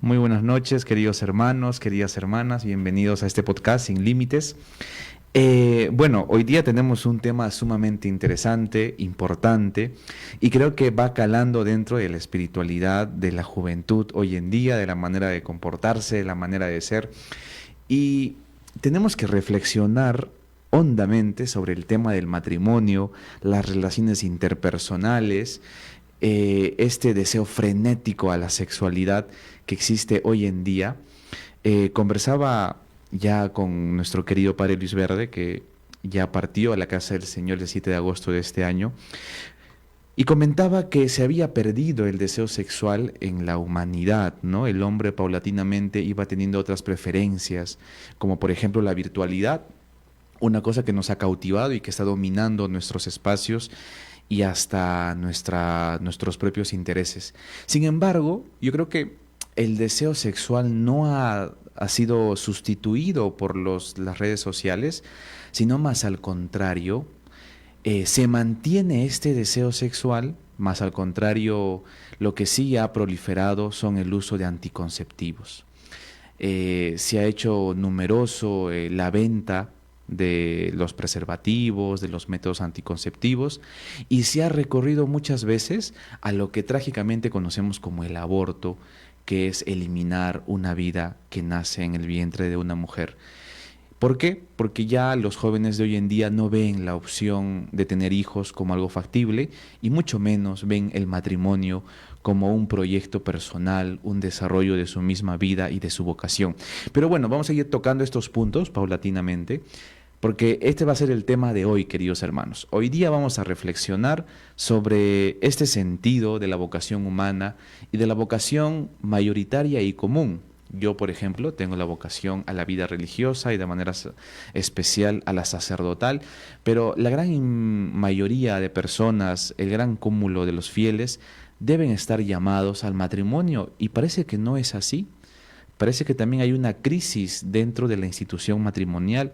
Muy buenas noches, queridos hermanos, queridas hermanas, bienvenidos a este podcast Sin Límites. Bueno, hoy día tenemos un tema sumamente interesante, importante, y creo que va calando dentro de la espiritualidad de la juventud hoy en día, de la manera de comportarse, de la manera de ser, y tenemos que reflexionar hondamente sobre el tema del matrimonio, las relaciones interpersonales, este deseo frenético a la sexualidad que existe hoy en día. Conversaba ya con nuestro querido padre Luis Verde, que ya partió a la casa del Señor el 7 de agosto de este año, y comentaba que se había perdido el deseo sexual en la humanidad, ¿no? El hombre paulatinamente iba teniendo otras preferencias, como por ejemplo la virtualidad, una cosa que nos ha cautivado y que está dominando nuestros espacios y hasta nuestros propios intereses. Sin embargo, yo creo que el deseo sexual no ha sido sustituido por las redes sociales, sino más al contrario, se mantiene este deseo sexual, más al contrario, lo que sí ha proliferado son el uso de anticonceptivos. Se ha hecho numeroso la venta de los preservativos, de los métodos anticonceptivos, y se ha recorrido muchas veces a lo que trágicamente conocemos como el aborto, que es eliminar una vida que nace en el vientre de una mujer. ¿Por qué? Porque ya los jóvenes de hoy en día no ven la opción de tener hijos como algo factible y mucho menos ven el matrimonio como un proyecto personal, un desarrollo de su misma vida y de su vocación. Pero bueno, vamos a ir tocando estos puntos paulatinamente, porque este va a ser el tema de hoy, queridos hermanos. Hoy día vamos a reflexionar sobre este sentido de la vocación humana y de la vocación mayoritaria y común. Yo, por ejemplo, tengo la vocación a la vida religiosa y de manera especial a la sacerdotal, pero la gran mayoría de personas, el gran cúmulo de los fieles, deben estar llamados al matrimonio y parece que no es así. Parece que también hay una crisis dentro de la institución matrimonial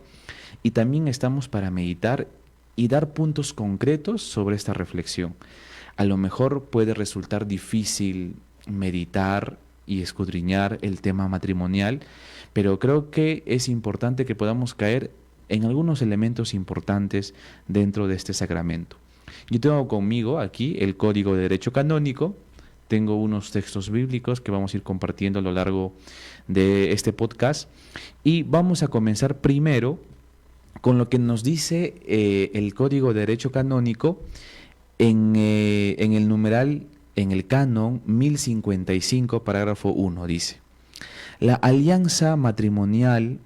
y también estamos para meditar y dar puntos concretos sobre esta reflexión. A lo mejor puede resultar difícil meditar y escudriñar el tema matrimonial, pero creo que es importante que podamos caer en algunos elementos importantes dentro de este sacramento. Yo tengo conmigo aquí el Código de Derecho Canónico, tengo unos textos bíblicos que vamos a ir compartiendo a lo largo de este podcast y vamos a comenzar primero con lo que nos dice el Código de Derecho Canónico en el numeral, en el canon 1055, parágrafo 1, dice: la alianza matrimonial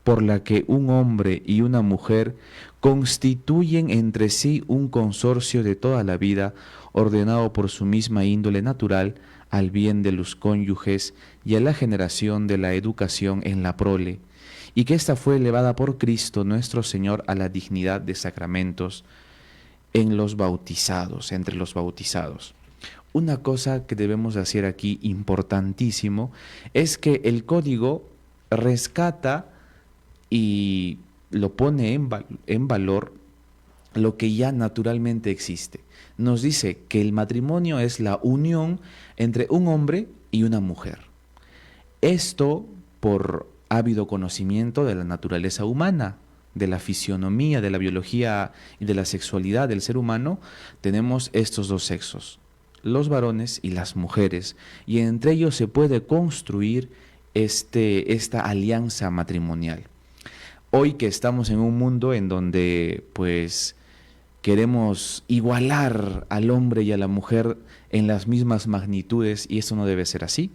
por la que un hombre y una mujer constituyen entre sí un consorcio de toda la vida, ordenado por su misma índole natural, al bien de los cónyuges y a la generación de la educación en la prole, y que ésta fue elevada por Cristo nuestro Señor a la dignidad de sacramentos en los bautizados, entre los bautizados. Una cosa que debemos hacer aquí importantísimo es que el código rescata y lo pone en valor lo que ya naturalmente existe. Nos dice que el matrimonio es la unión entre un hombre y una mujer. Esto por ávido conocimiento de la naturaleza humana, de la fisionomía, de la biología y de la sexualidad del ser humano, tenemos estos dos sexos, los varones y las mujeres, y entre ellos se puede construir esta alianza matrimonial. Hoy que estamos en un mundo en donde pues queremos igualar al hombre y a la mujer en las mismas magnitudes, y eso no debe ser así.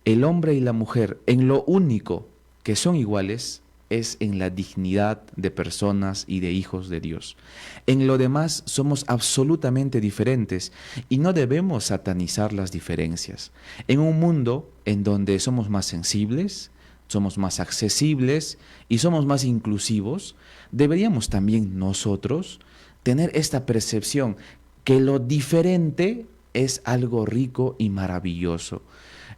El hombre y la mujer, en lo único que son iguales, es en la dignidad de personas y de hijos de Dios. En lo demás somos absolutamente diferentes y no debemos satanizar las diferencias. En un mundo en donde somos más sensibles, somos más accesibles y somos más inclusivos, deberíamos también nosotros tener esta percepción que lo diferente es algo rico y maravilloso,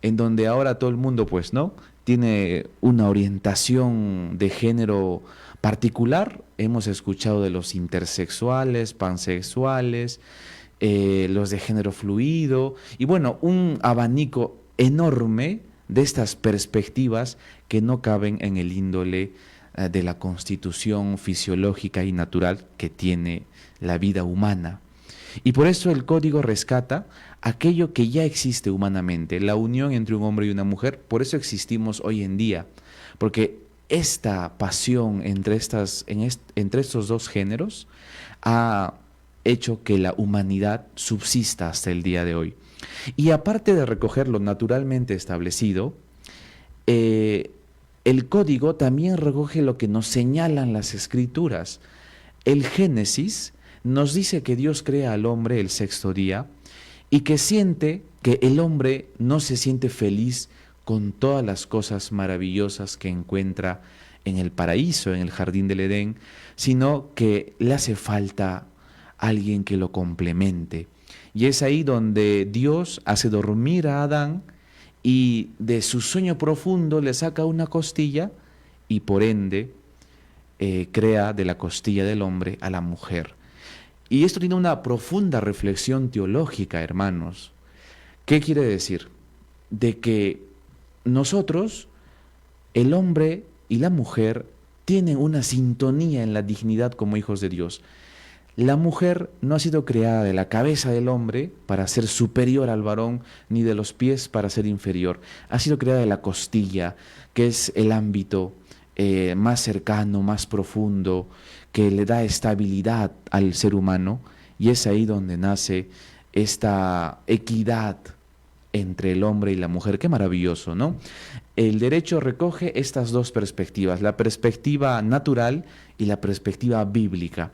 en donde ahora todo el mundo, pues, ¿no?, tiene una orientación de género particular. Hemos escuchado de los intersexuales, pansexuales, los de género fluido, y bueno, un abanico enorme de estas perspectivas que no caben en el índole de la constitución fisiológica y natural que tiene la vida humana. Y por eso el código rescata aquello que ya existe humanamente, la unión entre un hombre y una mujer. Por eso existimos hoy en día, porque esta pasión entre estos dos géneros ha hecho que la humanidad subsista hasta el día de hoy. Y aparte de recoger lo naturalmente establecido, el código también recoge lo que nos señalan las escrituras. El Génesis nos dice que Dios crea al hombre el sexto día y que siente que el hombre no se siente feliz con todas las cosas maravillosas que encuentra en el paraíso, en el jardín del Edén, sino que le hace falta alguien que lo complemente. Y es ahí donde Dios hace dormir a Adán y de su sueño profundo le saca una costilla y por ende crea de la costilla del hombre a la mujer. Y esto tiene una profunda reflexión teológica, hermanos. ¿Qué quiere decir? De que nosotros, el hombre y la mujer, tienen una sintonía en la dignidad como hijos de Dios. La mujer no ha sido creada de la cabeza del hombre para ser superior al varón, ni de los pies para ser inferior. Ha sido creada de la costilla, que es el ámbito más cercano, más profundo, que le da estabilidad al ser humano, y es ahí donde nace esta equidad entre el hombre y la mujer. Qué maravilloso, ¿no? El derecho recoge estas dos perspectivas, la perspectiva natural y la perspectiva bíblica.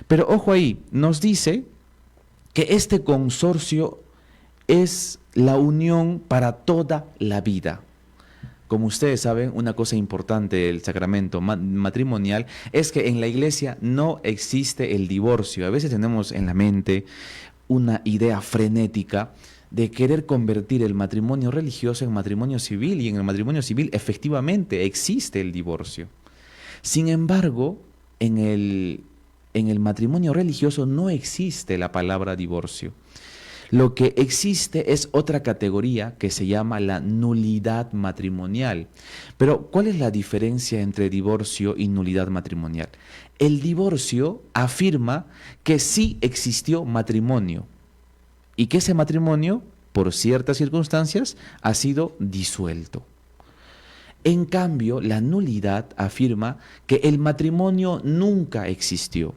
Pero ojo ahí, nos dice que este consorcio es la unión para toda la vida. Como ustedes saben, una cosa importante del sacramento matrimonial es que en la iglesia no existe el divorcio. A veces tenemos en la mente una idea frenética de querer convertir el matrimonio religioso en matrimonio civil, y en el matrimonio civil efectivamente existe el divorcio. Sin embargo, en el matrimonio religioso no existe la palabra divorcio. Lo que existe es otra categoría que se llama la nulidad matrimonial. Pero, ¿cuál es la diferencia entre divorcio y nulidad matrimonial? El divorcio afirma que sí existió matrimonio y que ese matrimonio, por ciertas circunstancias, ha sido disuelto. En cambio, la nulidad afirma que el matrimonio nunca existió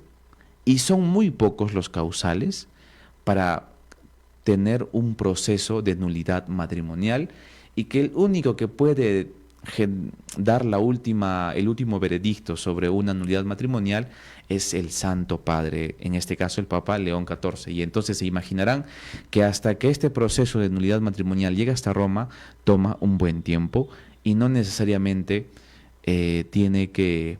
y son muy pocos los causales para tener un proceso de nulidad matrimonial, y que el único que puede dar el último veredicto sobre una nulidad matrimonial es el Santo Padre, en este caso el Papa León XIV. Y entonces se imaginarán que hasta que este proceso de nulidad matrimonial llegue hasta Roma, toma un buen tiempo y no necesariamente tiene que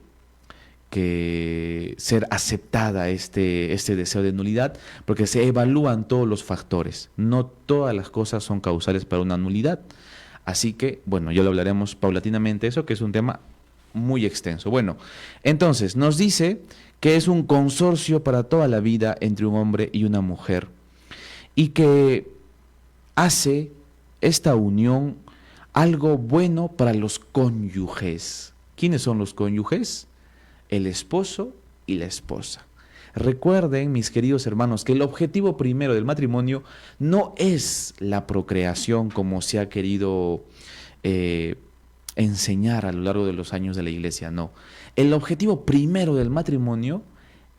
ser aceptada este deseo de nulidad, porque se evalúan todos los factores. No todas las cosas son causales para una nulidad. Así que, bueno, ya lo hablaremos paulatinamente, eso que es un tema muy extenso. Bueno, entonces nos dice que es un consorcio para toda la vida entre un hombre y una mujer, y que hace esta unión algo bueno para los cónyuges. ¿Quiénes son los cónyuges? El esposo y la esposa. Recuerden, mis queridos hermanos, que el objetivo primero del matrimonio no es la procreación como se ha querido enseñar a lo largo de los años de la iglesia, no. El objetivo primero del matrimonio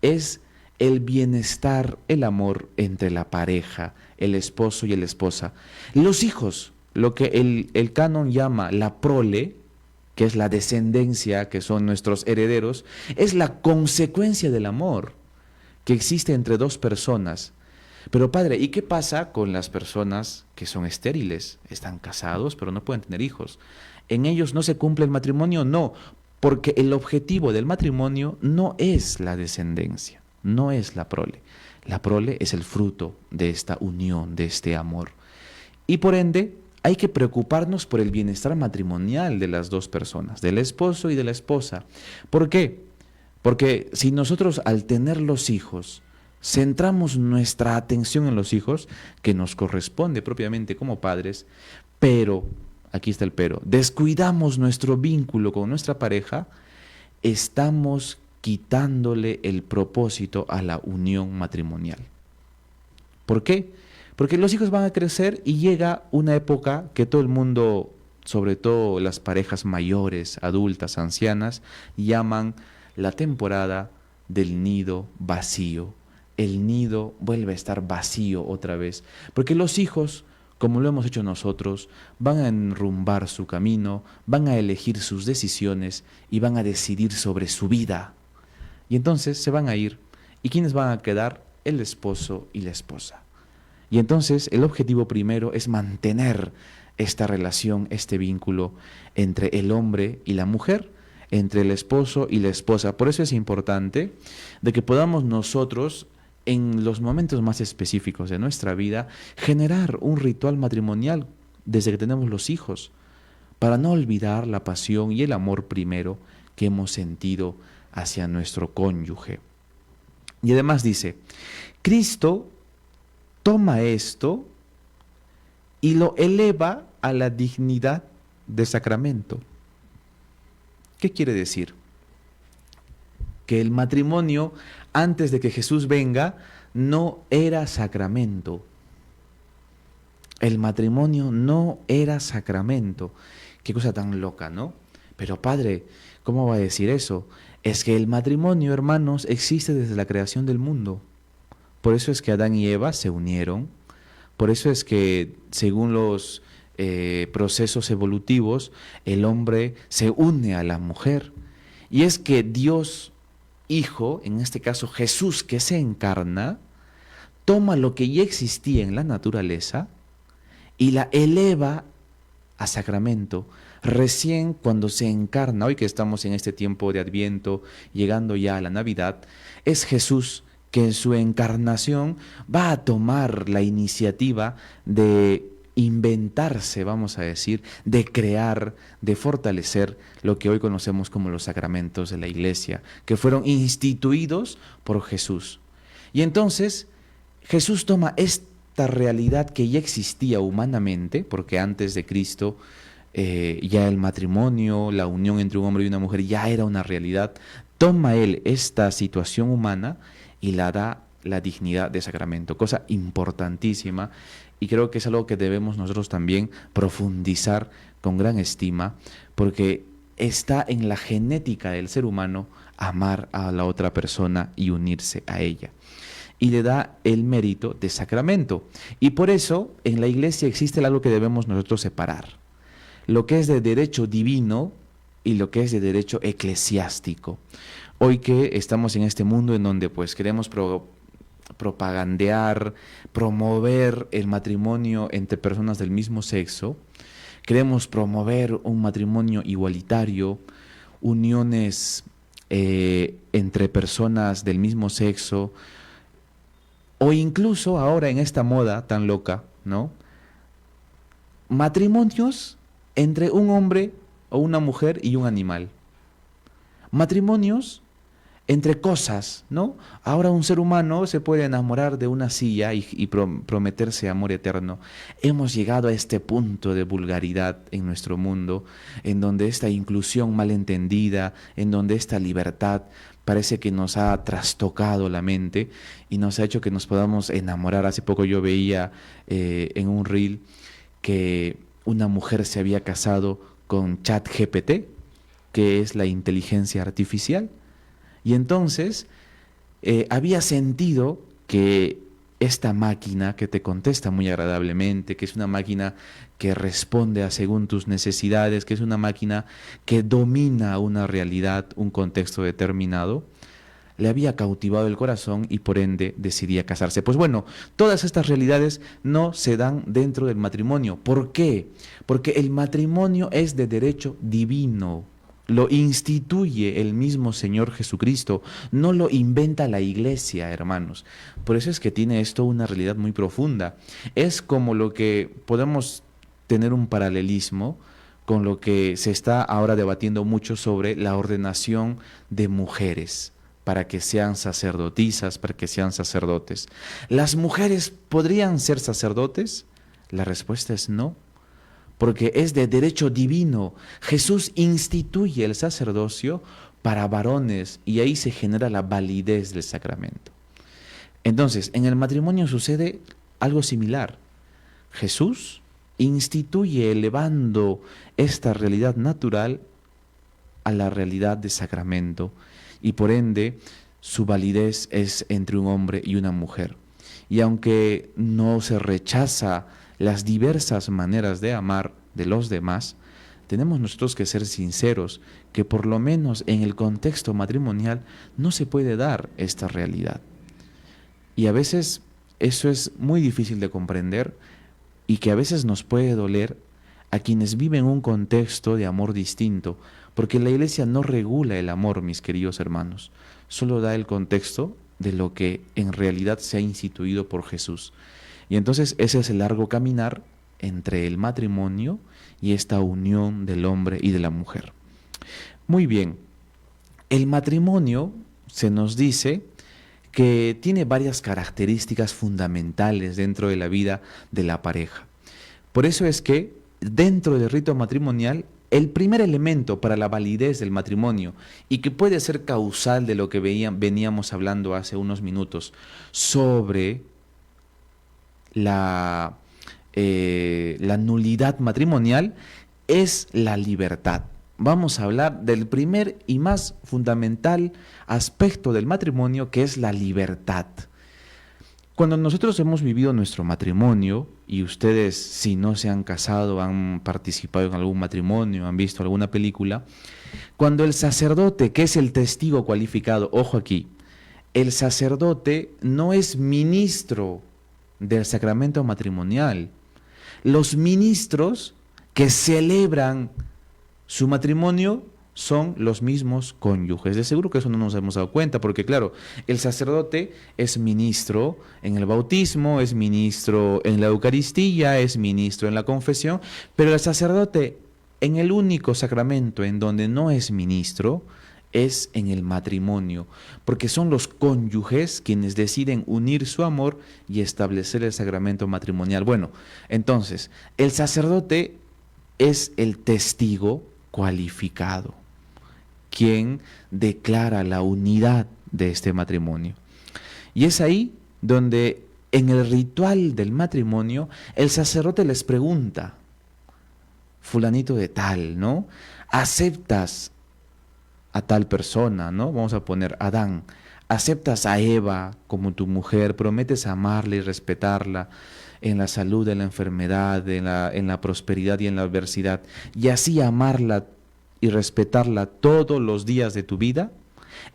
es el bienestar, el amor entre la pareja, el esposo y la esposa. Los hijos, lo que el canon llama la prole, que es la descendencia, que son nuestros herederos, es la consecuencia del amor que existe entre dos personas. Pero padre, ¿y qué pasa con las personas que son estériles? Están casados, pero no pueden tener hijos. ¿En ellos no se cumple el matrimonio? No, porque el objetivo del matrimonio no es la descendencia, no es la prole. La prole es el fruto de esta unión, de este amor. Y por ende, hay que preocuparnos por el bienestar matrimonial de las dos personas, del esposo y de la esposa. ¿Por qué? Porque si nosotros al tener los hijos, centramos nuestra atención en los hijos, que nos corresponde propiamente como padres, pero aquí está el pero, descuidamos nuestro vínculo con nuestra pareja, estamos quitándole el propósito a la unión matrimonial. ¿Por qué? Porque los hijos van a crecer y llega una época que todo el mundo, sobre todo las parejas mayores, adultas, ancianas, llaman la temporada del nido vacío. El nido vuelve a estar vacío otra vez, porque los hijos, como lo hemos hecho nosotros, van a enrumbar su camino, van a elegir sus decisiones y van a decidir sobre su vida. Y entonces se van a ir. ¿Y quiénes van a quedar? El esposo y la esposa. Y entonces el objetivo primero es mantener esta relación, este vínculo entre el hombre y la mujer, entre el esposo y la esposa. Por eso es importante de que podamos nosotros, en los momentos más específicos de nuestra vida, generar un ritual matrimonial desde que tenemos los hijos, para no olvidar la pasión y el amor primero que hemos sentido hacia nuestro cónyuge. Y además dice, Cristo toma esto y lo eleva a la dignidad de sacramento. ¿Qué quiere decir? Que el matrimonio, antes de que Jesús venga, no era sacramento. El matrimonio no era sacramento. Qué cosa tan loca, ¿no? Pero padre, ¿cómo va a decir eso? Es que el matrimonio, hermanos, existe desde la creación del mundo. Por eso es que Adán y Eva se unieron. Por eso es que, según los procesos evolutivos, el hombre se une a la mujer. Y es que Dios Hijo, en este caso Jesús que se encarna, toma lo que ya existía en la naturaleza y la eleva a sacramento. Recién cuando se encarna, hoy que estamos en este tiempo de Adviento, llegando ya a la Navidad, es Jesús que en su encarnación va a tomar la iniciativa de inventarse, vamos a decir, de crear, de fortalecer lo que hoy conocemos como los sacramentos de la Iglesia, que fueron instituidos por Jesús. Y entonces Jesús toma esta realidad que ya existía humanamente, porque antes de Cristo ya el matrimonio, la unión entre un hombre y una mujer ya era una realidad, toma él esta situación humana y la da la dignidad de sacramento, cosa importantísima, y creo que es algo que debemos nosotros también profundizar con gran estima, porque está en la genética del ser humano amar a la otra persona y unirse a ella. Y le da el mérito de sacramento. Y por eso en la Iglesia existe algo que debemos nosotros separar: lo que es de derecho divino y lo que es de derecho eclesiástico. Hoy que estamos en este mundo en donde pues queremos propagandear, promover el matrimonio entre personas del mismo sexo, queremos promover un matrimonio igualitario, uniones entre personas del mismo sexo, o incluso ahora en esta moda tan loca, ¿no? Matrimonios entre un hombre o una mujer y un animal. Matrimonios entre cosas, ¿no? Ahora un ser humano se puede enamorar de una silla y prometerse amor eterno. Hemos llegado a este punto de vulgaridad en nuestro mundo, en donde esta inclusión malentendida, en donde esta libertad parece que nos ha trastocado la mente y nos ha hecho que nos podamos enamorar. Hace poco yo veía en un reel que una mujer se había casado con ChatGPT, que es la inteligencia artificial. Y entonces había sentido que esta máquina que te contesta muy agradablemente, que es una máquina que responde a según tus necesidades, que es una máquina que domina una realidad, un contexto determinado, le había cautivado el corazón y por ende decidía casarse. Pues bueno, todas estas realidades no se dan dentro del matrimonio. ¿Por qué? Porque el matrimonio es de derecho divino. Lo instituye el mismo Señor Jesucristo, no lo inventa la Iglesia, hermanos. Por eso es que tiene esto una realidad muy profunda. Es como lo que podemos tener un paralelismo con lo que se está ahora debatiendo mucho sobre la ordenación de mujeres para que sean sacerdotisas, para que sean sacerdotes. ¿Las mujeres podrían ser sacerdotes? La respuesta es no. porque es de derecho divino. Jesús instituye el sacerdocio para varones y ahí se genera la validez del sacramento. Entonces, en el matrimonio sucede algo similar. Jesús instituye elevando esta realidad natural a la realidad de sacramento y por ende su validez es entre un hombre y una mujer. Y aunque no se rechaza las diversas maneras de amar de los demás, tenemos nosotros que ser sinceros que por lo menos en el contexto matrimonial no se puede dar esta realidad. Y a veces eso es muy difícil de comprender y que a veces nos puede doler a quienes viven un contexto de amor distinto, porque la Iglesia no regula el amor, mis queridos hermanos, solo da el contexto de lo que en realidad se ha instituido por Jesús. Y entonces ese es el largo caminar entre el matrimonio y esta unión del hombre y de la mujer. Muy bien, el matrimonio se nos dice que tiene varias características fundamentales dentro de la vida de la pareja. Por eso es que dentro del rito matrimonial, el primer elemento para la validez del matrimonio y que puede ser causal de lo que veníamos hablando hace unos minutos sobre la nulidad matrimonial es la libertad. Vamos a hablar del primer y más fundamental aspecto del matrimonio, que es la libertad. Cuando nosotros hemos vivido nuestro matrimonio, y ustedes si no se han casado, han participado en algún matrimonio, han visto alguna película, cuando el sacerdote, que es el testigo cualificado, ojo aquí, el sacerdote no es ministro del sacramento matrimonial. Los ministros que celebran su matrimonio son los mismos cónyuges. De seguro que eso no nos hemos dado cuenta, porque claro, el sacerdote es ministro en el bautismo, es ministro en la Eucaristía, es ministro en la confesión, pero el sacerdote en el único sacramento en donde no es ministro es en el matrimonio, porque son los cónyuges quienes deciden unir su amor y establecer el sacramento matrimonial. Bueno, entonces, el sacerdote es el testigo cualificado, quien declara la unidad de este matrimonio. Y es ahí donde en el ritual del matrimonio el sacerdote les pregunta, fulanito de tal, ¿no? ¿Aceptas a tal persona, ¿no? Vamos a poner Adán. ¿Aceptas a Eva como tu mujer? ¿Prometes amarla y respetarla en la salud, en la enfermedad, en la prosperidad y en la adversidad? Y así amarla y respetarla todos los días de tu vida.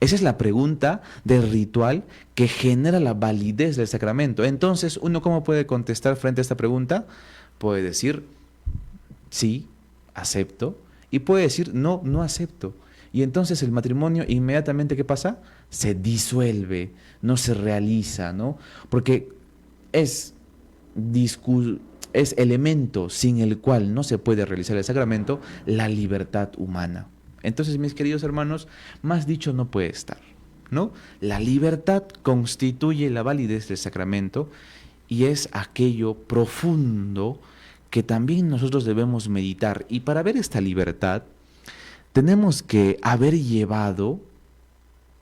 Esa es la pregunta del ritual que genera la validez del sacramento. Entonces, ¿uno cómo puede contestar frente a esta pregunta? Puede decir, sí, acepto, y puede decir, no, no acepto. Y entonces el matrimonio inmediatamente, ¿qué pasa? Se disuelve, no se realiza, ¿no? Porque es elemento sin el cual no se puede realizar el sacramento, la libertad humana. Entonces, mis queridos hermanos, más dicho no puede estar, ¿no? La libertad constituye la validez del sacramento y es aquello profundo que también nosotros debemos meditar. Y para ver esta libertad, tenemos que haber llevado,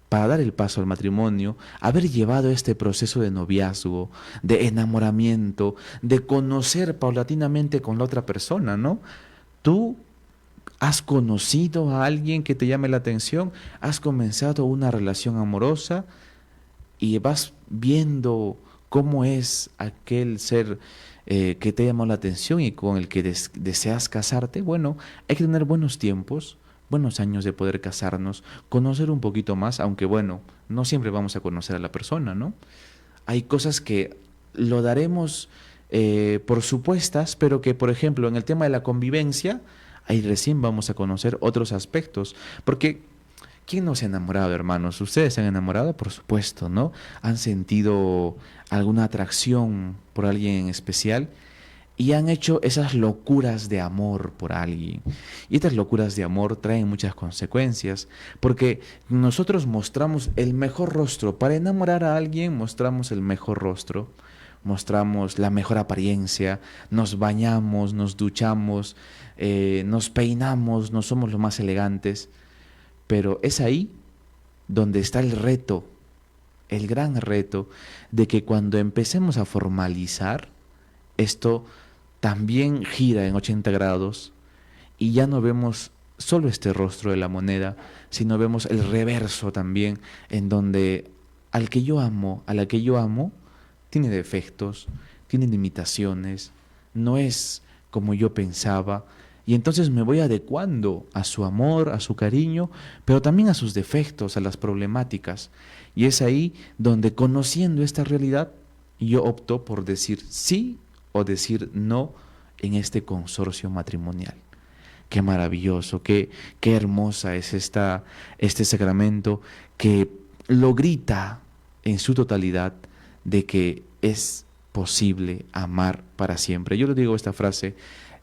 para dar el paso al matrimonio, haber llevado este proceso de noviazgo, de enamoramiento, de conocer paulatinamente con la otra persona, ¿no? Tú has conocido a alguien que te llame la atención, has comenzado una relación amorosa y vas viendo cómo es aquel ser que te llamó la atención y con el que deseas casarte. Bueno, hay que tener buenos tiempos, buenos años de poder casarnos, conocer un poquito más, aunque bueno, no siempre vamos a conocer a la persona, ¿no? Hay cosas que lo daremos por supuestas, pero que, por ejemplo, en el tema de la convivencia, ahí recién vamos a conocer otros aspectos, porque ¿quién no se ha enamorado, hermanos? ¿Ustedes se han enamorado? Por supuesto, ¿no? ¿Han sentido alguna atracción por alguien en especial? Y han hecho esas locuras de amor por alguien. Y estas locuras de amor traen muchas consecuencias, porque nosotros mostramos el mejor rostro. Para enamorar a alguien mostramos el mejor rostro, mostramos la mejor apariencia, nos bañamos, nos duchamos, nos peinamos, no somos los más elegantes, pero es ahí donde está el reto, el gran reto de que cuando empecemos a formalizar, esto también gira en 80 grados y ya no vemos solo este rostro de la moneda, sino vemos el reverso también, en donde al que yo amo, a la que yo amo, tiene defectos, tiene limitaciones, no es como yo pensaba, y entonces me voy adecuando a su amor, a su cariño, pero también a sus defectos, a las problemáticas. Y es ahí donde, conociendo esta realidad, yo opto por decir sí o decir no en este consorcio matrimonial. Qué maravilloso, qué hermosa es este sacramento que lo grita en su totalidad de que es posible amar para siempre. Yo le digo esta frase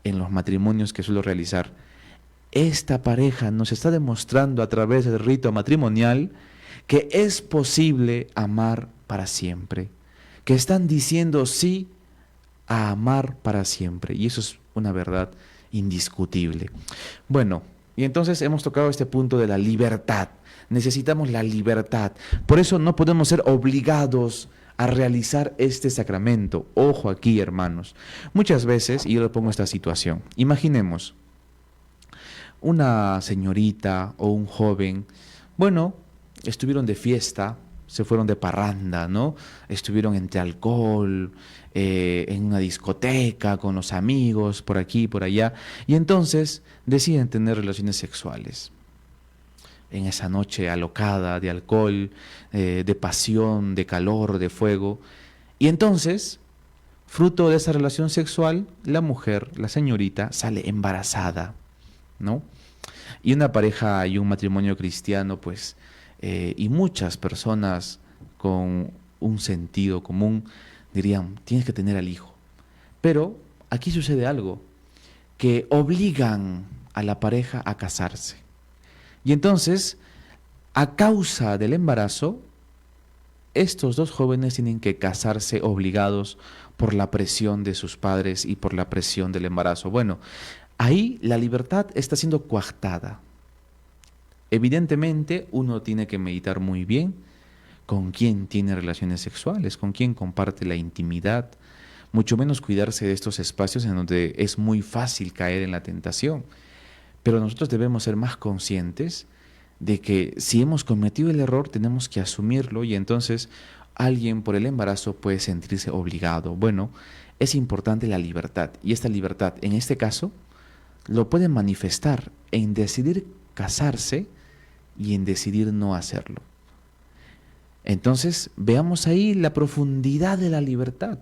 en los matrimonios que suelo realizar. Esta pareja nos está demostrando a través del rito matrimonial que es posible amar para siempre, que están diciendo sí a amar para siempre, y eso es una verdad indiscutible. Bueno, y entonces hemos tocado este punto de la libertad. Necesitamos la libertad. Por eso no podemos ser obligados a realizar este sacramento. Ojo aquí, hermanos. Muchas veces, y yo le pongo esta situación, imaginemos una señorita o un joven, bueno, estuvieron de fiesta, se fueron de parranda, ¿no? Estuvieron entre alcohol, en una discoteca, con los amigos, por aquí, por allá, y entonces deciden tener relaciones sexuales. En esa noche alocada de alcohol, de pasión, de calor, de fuego. Y entonces, fruto de esa relación sexual, la mujer, la señorita, sale embarazada, ¿no? Y una pareja y un matrimonio cristiano, pues, y muchas personas con un sentido común dirían, tienes que tener al hijo. Pero aquí sucede algo, que obligan a la pareja a casarse. Y entonces, a causa del embarazo, estos dos jóvenes tienen que casarse obligados por la presión de sus padres y por la presión del embarazo. Bueno, ahí la libertad está siendo coartada. Evidentemente, uno tiene que meditar muy bien con quién tiene relaciones sexuales, con quién comparte la intimidad, mucho menos cuidarse de estos espacios en donde es muy fácil caer en la tentación. Pero nosotros debemos ser más conscientes de que si hemos cometido el error tenemos que asumirlo, y entonces alguien por el embarazo puede sentirse obligado. Bueno, es importante la libertad, y esta libertad en este caso lo pueden manifestar en decidir casarse y en decidir no hacerlo. Entonces veamos ahí la profundidad de la libertad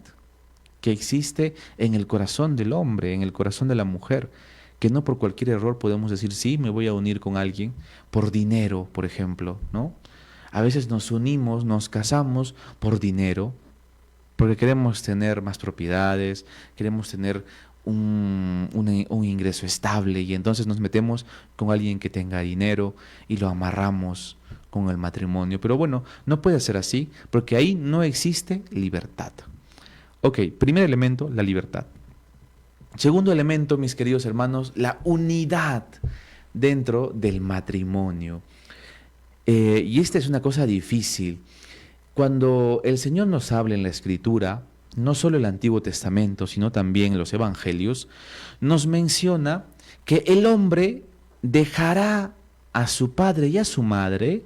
que existe en el corazón del hombre, en el corazón de la mujer, que no por cualquier error podemos decir, sí, me voy a unir con alguien por dinero, por ejemplo, ¿no? A veces nos unimos, nos casamos por dinero, porque queremos tener más propiedades, queremos tener un ingreso estable, y entonces nos metemos con alguien que tenga dinero y lo amarramos con el matrimonio. Pero bueno, no puede ser así, porque ahí no existe libertad. Ok, primer elemento, la libertad. Segundo elemento, mis queridos hermanos, la unidad dentro del matrimonio. Y esta es una cosa difícil. Cuando el Señor nos habla en la Escritura, no solo el Antiguo Testamento, sino también los Evangelios, nos menciona que el hombre dejará a su padre y a su madre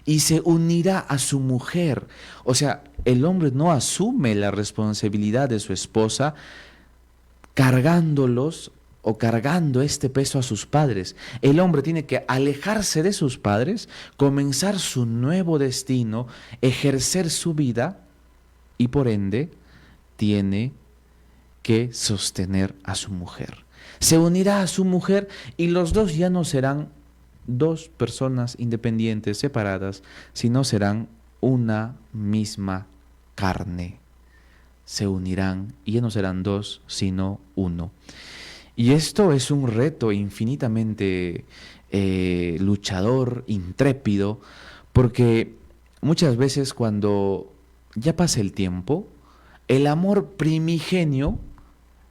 y se unirá a su mujer. O sea, el hombre no asume la responsabilidad de su esposa cargándolos o cargando este peso a sus padres. El hombre tiene que alejarse de sus padres, comenzar su nuevo destino, ejercer su vida, y por ende tiene que sostener a su mujer. Se unirá a su mujer y los dos ya no serán dos personas independientes, separadas, sino serán una misma carne. Se unirán y ya no serán dos, sino uno. Y esto es un reto infinitamente luchador, intrépido, porque muchas veces cuando ya pasa el tiempo, El amor primigenio,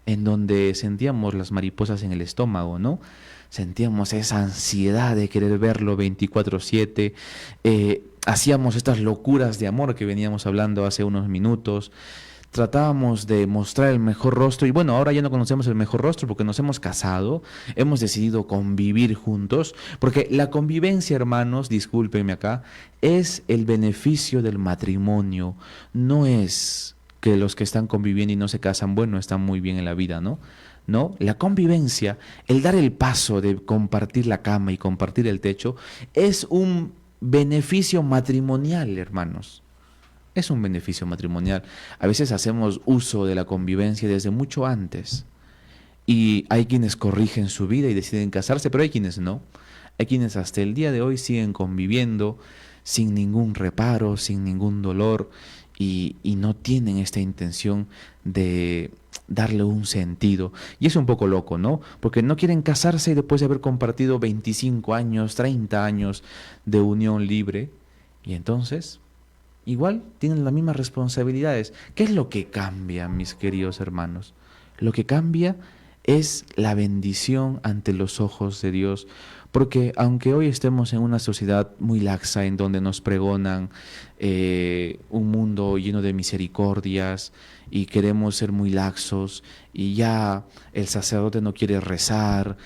en donde sentíamos las mariposas en el estómago, ¿no? Sentíamos esa ansiedad de querer verlo 24/7, hacíamos estas locuras de amor que veníamos hablando hace unos minutos, tratábamos de mostrar el mejor rostro y bueno, ahora ya no conocemos el mejor rostro porque nos hemos casado, hemos decidido convivir juntos, porque la convivencia, hermanos, discúlpenme acá, es el beneficio del matrimonio, no es que los que están conviviendo y no se casan, bueno, están muy bien en la vida, ¿no? No, la convivencia, el dar el paso de compartir la cama y compartir el techo, es un beneficio matrimonial, hermanos. Es un beneficio matrimonial. A veces hacemos uso de la convivencia desde mucho antes. Y hay quienes corrigen su vida y deciden casarse, pero hay quienes no. Hay quienes hasta el día de hoy siguen conviviendo sin ningún reparo, sin ningún dolor y no tienen esta intención de darle un sentido. Y es un poco loco, ¿no? Porque no quieren casarse después de haber compartido 25 años, 30 años de unión libre. Y entonces, igual tienen las mismas responsabilidades. ¿Qué es lo que cambia, mis queridos hermanos? Lo que cambia es la bendición ante los ojos de Dios. Porque aunque hoy estemos en una sociedad muy laxa en donde nos pregonan un mundo lleno de misericordias y queremos ser muy laxos y ya el sacerdote no quiere rezar,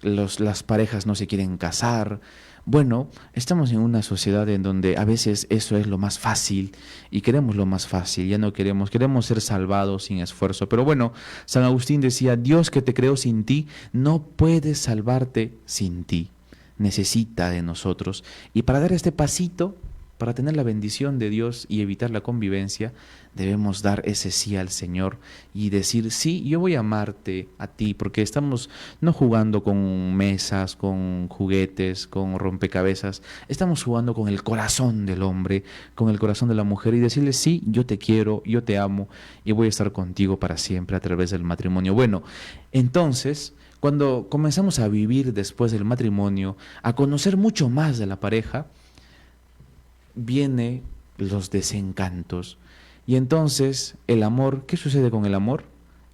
las parejas no se quieren casar, bueno, estamos en una sociedad en donde a veces eso es lo más fácil y queremos lo más fácil, ya no queremos ser salvados sin esfuerzo. Pero bueno, San Agustín decía, Dios que te creó sin ti no puede salvarte sin ti, necesita de nosotros. Y para dar este pasito, para tener la bendición de Dios y evitar la convivencia, debemos dar ese sí al Señor y decir, sí, yo voy a amarte a ti, porque estamos no jugando con mesas, con juguetes, con rompecabezas, estamos jugando con el corazón del hombre, con el corazón de la mujer y decirle, sí, yo te quiero, yo te amo y voy a estar contigo para siempre a través del matrimonio. Bueno, entonces, cuando comenzamos a vivir después del matrimonio, a conocer mucho más de la pareja, viene los desencantos. Y entonces el amor, ¿qué sucede con el amor?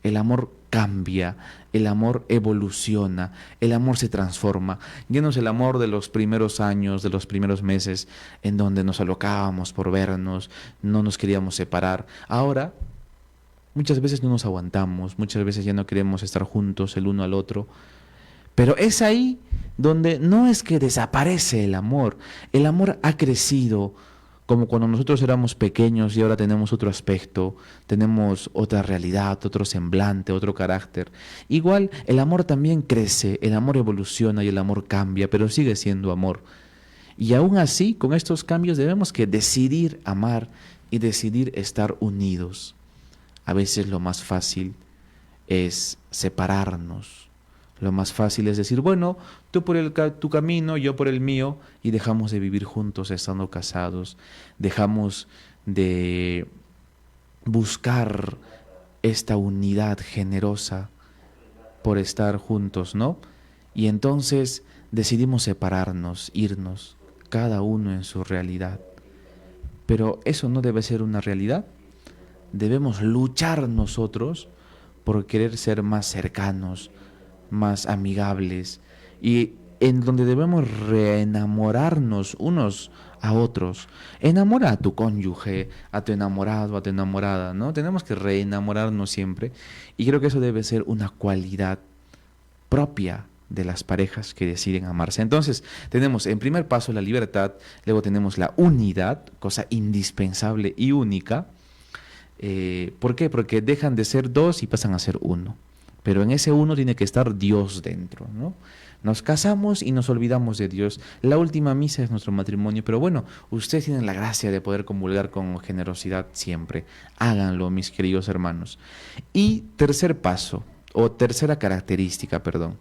El amor cambia, el amor evoluciona, el amor se transforma. Ya no es el amor de los primeros años, de los primeros meses, en donde nos alocábamos por vernos, no nos queríamos separar. Ahora, muchas veces no nos aguantamos, muchas veces ya no queremos estar juntos el uno al otro. Pero es ahí donde no es que desaparece el amor ha crecido, como cuando nosotros éramos pequeños y ahora tenemos otro aspecto, tenemos otra realidad, otro semblante, otro carácter. Igual el amor también crece, el amor evoluciona y el amor cambia, pero sigue siendo amor. Y aún así, con estos cambios debemos que decidir amar y decidir estar unidos. A veces lo más fácil es separarnos. Lo más fácil es decir, bueno, tú por tu camino, yo por el mío, y dejamos de vivir juntos estando casados, dejamos de buscar esta unidad generosa por estar juntos, ¿no? Y entonces decidimos separarnos, irnos, cada uno en su realidad. Pero eso no debe ser una realidad. Debemos luchar nosotros por querer ser más cercanos, más amigables y en donde debemos reenamorarnos unos a otros. Enamora a tu cónyuge, a tu enamorado, a tu enamorada, ¿no? Tenemos que reenamorarnos siempre y creo que eso debe ser una cualidad propia de las parejas que deciden amarse. Entonces, tenemos en primer paso la libertad, luego tenemos la unidad, cosa indispensable y única. ¿Por qué? Porque dejan de ser dos y pasan a ser uno. Pero en ese uno tiene que estar Dios dentro, ¿no? Nos casamos y nos olvidamos de Dios. La última misa es nuestro matrimonio, pero bueno, ustedes tienen la gracia de poder comulgar con generosidad siempre. Háganlo, mis queridos hermanos. Y tercer paso, o tercera característica, perdón,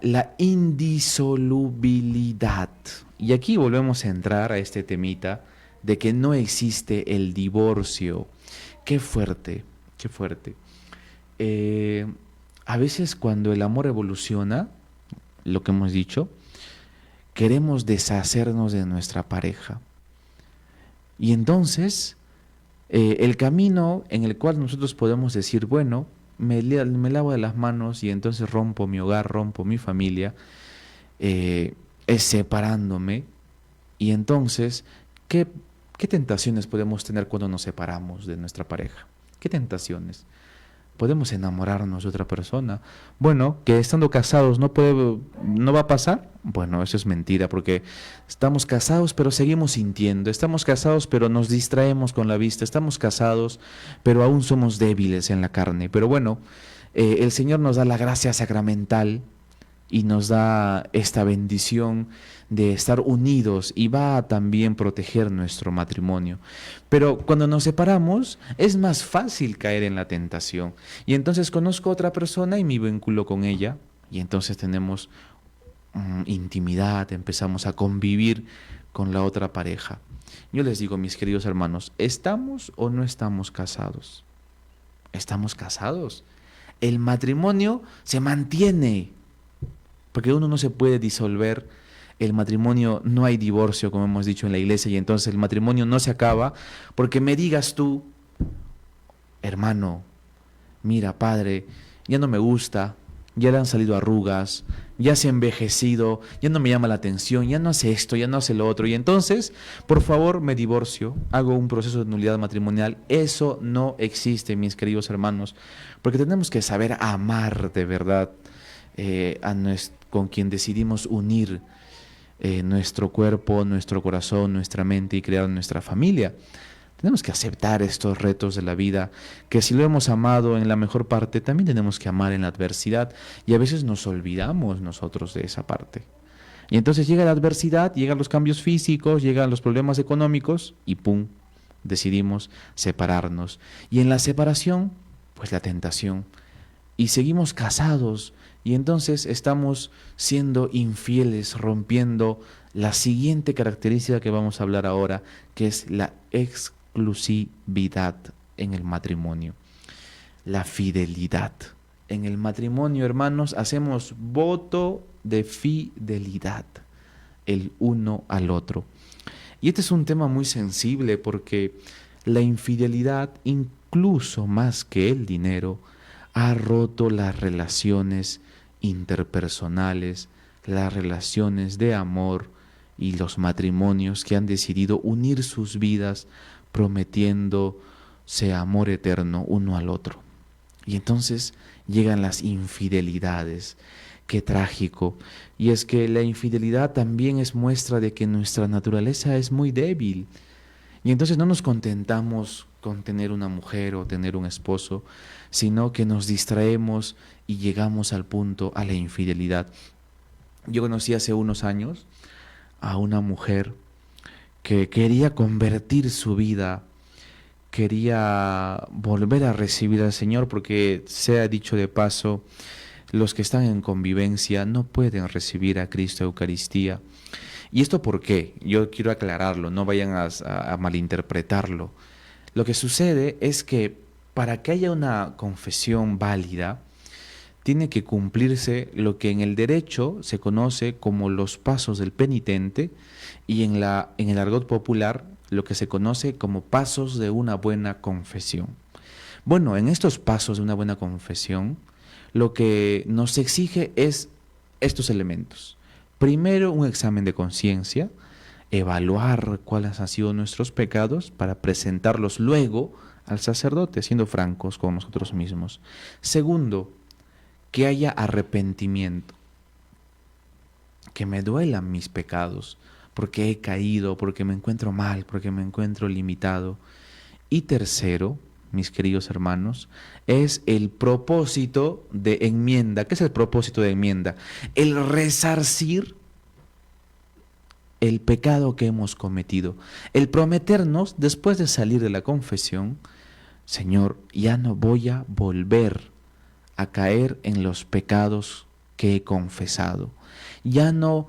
la indisolubilidad. Y aquí volvemos a entrar a este temita de que no existe el divorcio. Qué fuerte, qué fuerte. A veces cuando el amor evoluciona, lo que hemos dicho, queremos deshacernos de nuestra pareja. Y entonces El camino en el cual nosotros podemos decir, bueno, me lavo de las manos y entonces rompo mi hogar, rompo mi familia, es separándome. Y entonces, ¿qué, qué tentaciones podemos tener cuando nos separamos de nuestra pareja? ¿Qué tentaciones? ¿Podemos enamorarnos de otra persona? Bueno, que estando casados no va a pasar. Bueno, eso es mentira, porque estamos casados pero seguimos sintiendo, estamos casados pero nos distraemos con la vista, estamos casados pero aún somos débiles en la carne. Pero bueno, el Señor nos da la gracia sacramental y nos da esta bendición de estar unidos y va a también proteger nuestro matrimonio. Pero cuando nos separamos es más fácil caer en la tentación. Y entonces conozco a otra persona y me vinculo con ella y entonces tenemos intimidad, empezamos a convivir con la otra pareja. Yo les digo, mis queridos hermanos, ¿estamos o no estamos casados? ¿Estamos casados? El matrimonio se mantiene, porque uno no se puede disolver. El matrimonio, no hay divorcio, como hemos dicho en la iglesia, y entonces el matrimonio no se acaba porque me digas tú, hermano, mira, padre, ya no me gusta, ya le han salido arrugas, ya se ha envejecido, ya no me llama la atención, ya no hace esto, ya no hace lo otro, y entonces, por favor, me divorcio, hago un proceso de nulidad matrimonial. Eso no existe, mis queridos hermanos, porque tenemos que saber amar de verdad con quien decidimos unir nuestro cuerpo, nuestro corazón, nuestra mente y crear nuestra familia. Tenemos que aceptar estos retos de la vida, que si lo hemos amado en la mejor parte, también tenemos que amar en la adversidad, y a veces nos olvidamos nosotros de esa parte. Y entonces llega la adversidad, llegan los cambios físicos, llegan los problemas económicos y ¡pum!, decidimos separarnos. Y en la separación, pues la tentación. Y seguimos casados y entonces estamos siendo infieles, rompiendo la siguiente característica que vamos a hablar ahora, que es la exclusividad en el matrimonio, la fidelidad. En el matrimonio, hermanos, hacemos voto de fidelidad el uno al otro. Y este es un tema muy sensible porque la infidelidad, incluso más que el dinero, ha roto las relaciones interpersonales, las relaciones de amor y los matrimonios que han decidido unir sus vidas prometiéndose amor eterno uno al otro. Y entonces llegan las infidelidades. Qué trágico. Y es que la infidelidad también es muestra de que nuestra naturaleza es muy débil. Y entonces no nos contentamos con tener una mujer o tener un esposo, sino que nos distraemos y llegamos al punto, a la infidelidad. Yo conocí hace unos años a una mujer que quería convertir su vida, quería volver a recibir al Señor, porque sea dicho de paso, los que están en convivencia no pueden recibir a Cristo Eucaristía. ¿Y esto por qué? Yo quiero aclararlo, no vayan a malinterpretarlo. Lo que sucede es que para que haya una confesión válida, tiene que cumplirse lo que en el derecho se conoce como los pasos del penitente y en el argot popular lo que se conoce como pasos de una buena confesión. Bueno, en estos pasos de una buena confesión, lo que nos exige es estos elementos. Primero, un examen de conciencia, evaluar cuáles han sido nuestros pecados para presentarlos luego al sacerdote, siendo francos con nosotros mismos. Segundo, que haya arrepentimiento, que me duelan mis pecados, porque he caído, porque me encuentro mal, porque me encuentro limitado. Y tercero, mis queridos hermanos, es el propósito de enmienda. ¿Qué es el propósito de enmienda? El resarcir el pecado que hemos cometido. El prometernos, después de salir de la confesión, Señor, ya no voy a volver a caer en los pecados que he confesado. Ya no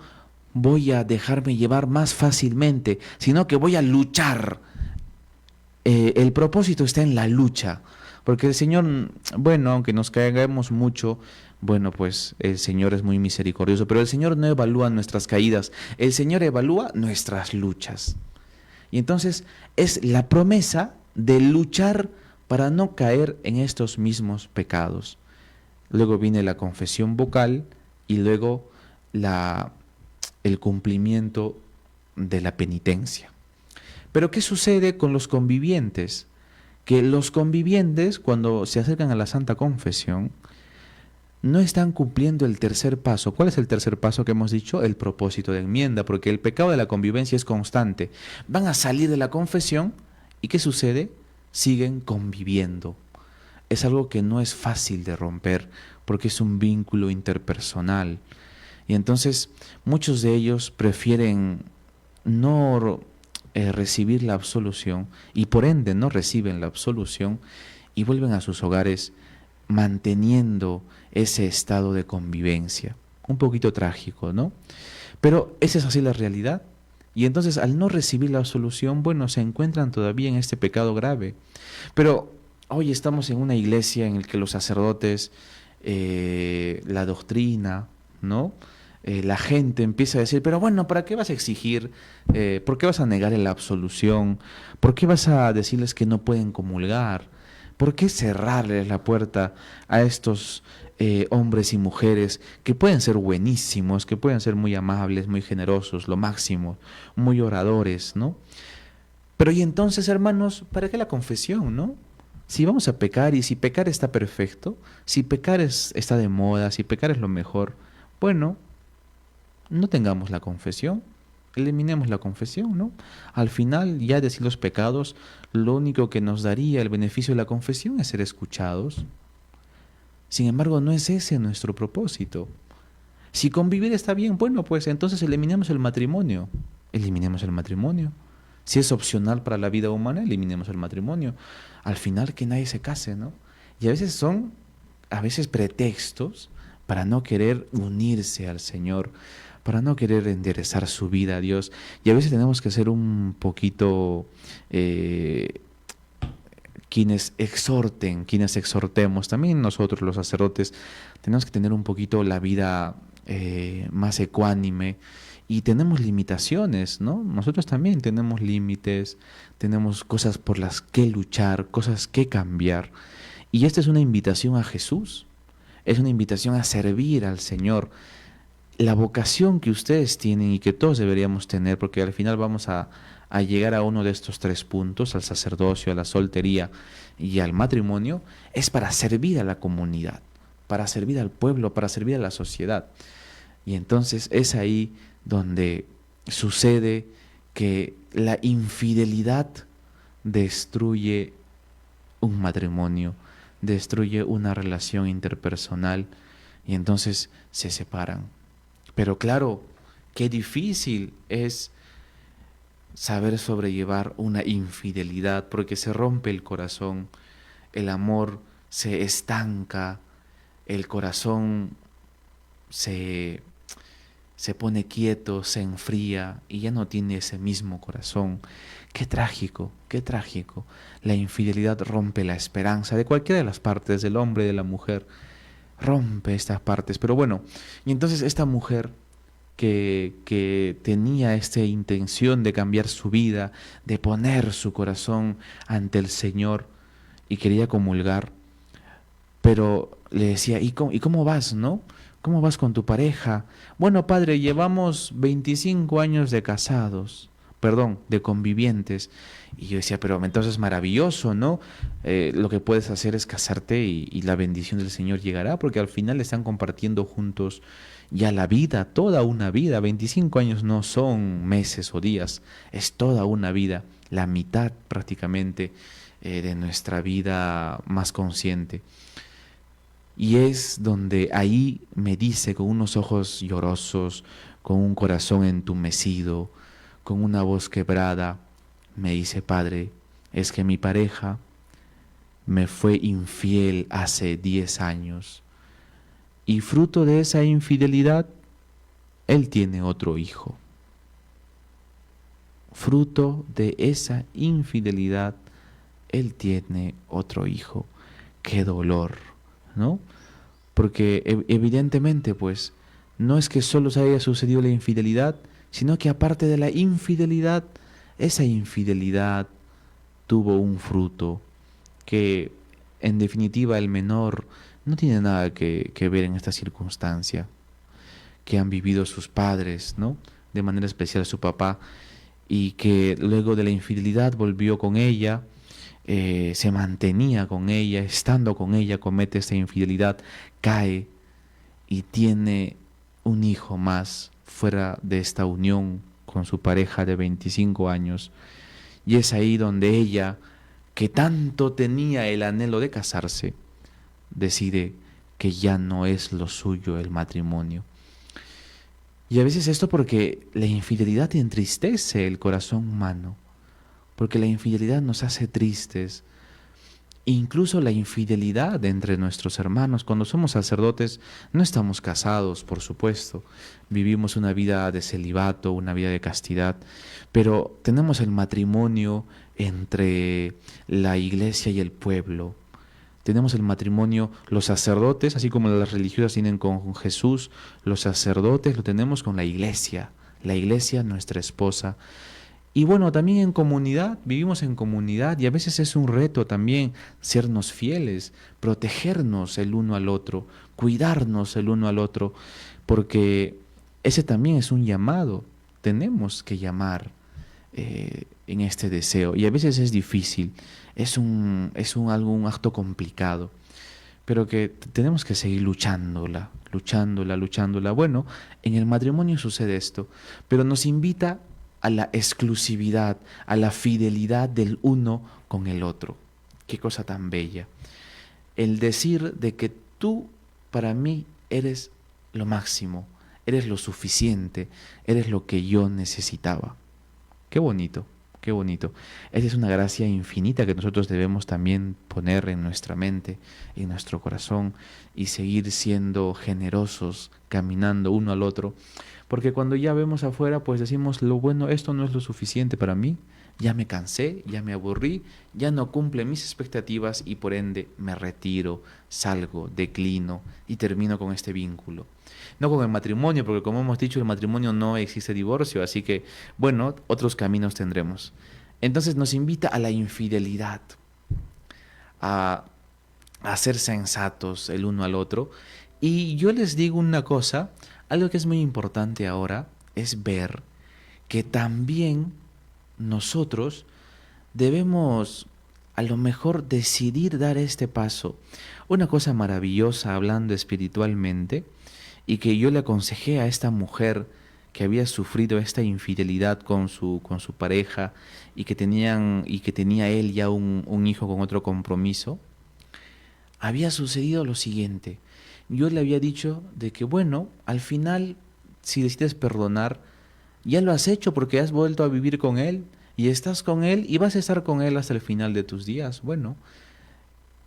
voy a dejarme llevar más fácilmente, sino que voy a luchar. El propósito está en la lucha, porque el Señor, bueno, aunque nos caigamos mucho, bueno, pues el Señor es muy misericordioso, pero el Señor no evalúa nuestras caídas, el Señor evalúa nuestras luchas. Y entonces es la promesa de luchar para no caer en estos mismos pecados. Luego viene la confesión vocal y luego el cumplimiento de la penitencia. Pero ¿qué sucede con los convivientes? Que los convivientes, cuando se acercan a la Santa Confesión, no están cumpliendo el tercer paso. ¿Cuál es el tercer paso que hemos dicho? El propósito de enmienda, porque el pecado de la convivencia es constante. Van a salir de la confesión y ¿qué sucede? Siguen conviviendo. Es algo que no es fácil de romper porque es un vínculo interpersonal. Y entonces muchos de ellos prefieren no recibir la absolución y por ende no reciben la absolución y vuelven a sus hogares manteniendo ese estado de convivencia. Un poquito trágico, ¿no? Pero esa es así la realidad. Y entonces al no recibir la absolución, bueno, se encuentran todavía en este pecado grave. Pero hoy estamos en una iglesia en la que los sacerdotes, la doctrina, ¿no? La gente empieza a decir, pero bueno, ¿para qué vas a exigir? ¿Por qué vas a negar la absolución? ¿Por qué vas a decirles que no pueden comulgar? ¿Por qué cerrarles la puerta a estos hombres y mujeres que pueden ser buenísimos, que pueden ser muy amables, muy generosos, lo máximo, muy oradores, ¿no? Pero y entonces, hermanos, ¿para qué la confesión, no? Si vamos a pecar y si pecar está perfecto, si pecar está de moda, si pecar es lo mejor, bueno, no tengamos la confesión, eliminemos la confesión, ¿no? Al final, ya decir los pecados, lo único que nos daría el beneficio de la confesión es ser escuchados. Sin embargo, no es ese nuestro propósito. Si convivir está bien, bueno, pues entonces eliminemos el matrimonio. Eliminemos el matrimonio. Si es opcional para la vida humana, eliminemos el matrimonio. Al final, que nadie se case, ¿no? Y a veces son, pretextos para no querer unirse al Señor, para no querer enderezar su vida a Dios. Y a veces tenemos que ser un poquito quienes exhortemos. También nosotros los sacerdotes tenemos que tener un poquito la vida más ecuánime. Y tenemos limitaciones, ¿no? Nosotros también tenemos límites, tenemos cosas por las que luchar, cosas que cambiar. Y esta es una invitación a Jesús, es una invitación a servir al Señor. La vocación que ustedes tienen y que todos deberíamos tener, porque al final vamos a llegar a uno de estos tres puntos, al sacerdocio, a la soltería y al matrimonio, es para servir a la comunidad, para servir al pueblo, para servir a la sociedad. Y entonces es ahí donde sucede que la infidelidad destruye un matrimonio, destruye una relación interpersonal y entonces se separan. Pero claro, qué difícil es saber sobrellevar una infidelidad porque se rompe el corazón, el amor se estanca, el corazón se pone quieto, se enfría y ya no tiene ese mismo corazón. Qué trágico, qué trágico. La infidelidad rompe la esperanza de cualquiera de las partes, del hombre y de la mujer. Rompe estas partes. Pero bueno, y entonces esta mujer que tenía esta intención de cambiar su vida, de poner su corazón ante el Señor y quería comulgar, pero le decía, ¿y cómo vas, no? ¿Cómo vas con tu pareja? Bueno, padre, llevamos 25 años de casados, de convivientes. Y yo decía, pero entonces es maravilloso, ¿no? Lo que puedes hacer es casarte y la bendición del Señor llegará, porque al final están compartiendo juntos ya la vida, toda una vida. 25 años no son meses o días, es toda una vida, la mitad prácticamente de nuestra vida más consciente. Y es donde ahí me dice con unos ojos llorosos, con un corazón entumecido, con una voz quebrada, me dice, padre, es que mi pareja me fue infiel hace 10 años y fruto de esa infidelidad, él tiene otro hijo. Fruto de esa infidelidad, él tiene otro hijo. ¡Qué dolor! ¿No? Porque evidentemente, pues, no es que solo se haya sucedido la infidelidad, sino que aparte de la infidelidad, esa infidelidad tuvo un fruto que en definitiva el menor no tiene nada que ver en esta circunstancia que han vivido sus padres, ¿no? De manera especial su papá, y que luego de la infidelidad volvió con ella, se mantenía con ella, estando con ella comete esta infidelidad, cae y tiene un hijo más fuera de esta unión con su pareja de 25 años. Y es ahí donde ella, que tanto tenía el anhelo de casarse, decide que ya no es lo suyo el matrimonio. Y a veces esto porque la infidelidad entristece el corazón humano, porque la infidelidad nos hace tristes. Incluso la infidelidad entre nuestros hermanos, cuando somos sacerdotes, no estamos casados, por supuesto, vivimos una vida de celibato, una vida de castidad, pero tenemos el matrimonio entre la iglesia y el pueblo. Tenemos el matrimonio, los sacerdotes, así como las religiosas tienen con Jesús, los sacerdotes lo tenemos con la iglesia nuestra esposa. Y bueno, también en comunidad, vivimos en comunidad y a veces es un reto también sernos fieles, protegernos el uno al otro, cuidarnos el uno al otro, porque ese también es un llamado, tenemos que llamar en este deseo y a veces es difícil, es un acto complicado, pero que tenemos que seguir luchándola. Bueno, en el matrimonio sucede esto, pero nos invita a la exclusividad, a la fidelidad del uno con el otro. Qué cosa tan bella. El decir de que tú para mí eres lo máximo, eres lo suficiente, eres lo que yo necesitaba. Qué bonito, qué bonito. Esa es una gracia infinita que nosotros debemos también poner en nuestra mente, en nuestro corazón y seguir siendo generosos, caminando uno al otro. Porque cuando ya vemos afuera, pues decimos, lo bueno, esto no es lo suficiente para mí, ya me cansé, ya me aburrí, ya no cumple mis expectativas y por ende me retiro, salgo, declino y termino con este vínculo. No con el matrimonio, porque como hemos dicho, el matrimonio no existe divorcio, así que, bueno, otros caminos tendremos. Entonces nos invita a la infidelidad, a ser sensatos el uno al otro. Y yo les digo una cosa, algo que es muy importante ahora es ver que también nosotros debemos a lo mejor decidir dar este paso. Una cosa maravillosa hablando espiritualmente y que yo le aconsejé a esta mujer que había sufrido esta infidelidad con su pareja y que tenía él ya un hijo con otro compromiso, había sucedido lo siguiente. Yo le había dicho de que bueno, al final, si decides perdonar, ya lo has hecho porque has vuelto a vivir con él y estás con él y vas a estar con él hasta el final de tus días. Bueno,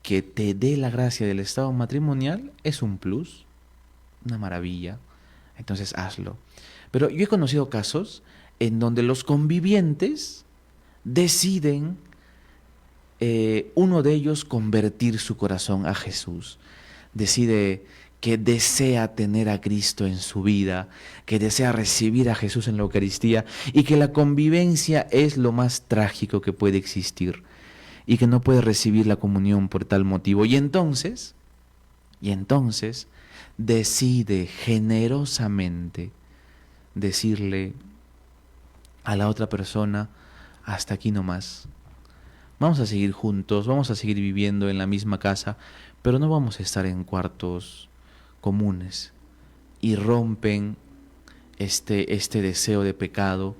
que te dé la gracia del estado matrimonial es un plus, una maravilla. Entonces hazlo. Pero yo he conocido casos en donde los convivientes deciden uno de ellos convertir su corazón a Jesús. Decide que desea tener a Cristo en su vida, que desea recibir a Jesús en la Eucaristía y que la convivencia es lo más trágico que puede existir y que no puede recibir la comunión por tal motivo. Y entonces decide generosamente decirle a la otra persona, hasta aquí nomás. Vamos a seguir juntos, vamos a seguir viviendo en la misma casa, pero no vamos a estar en cuartos comunes. Y rompen este deseo de pecado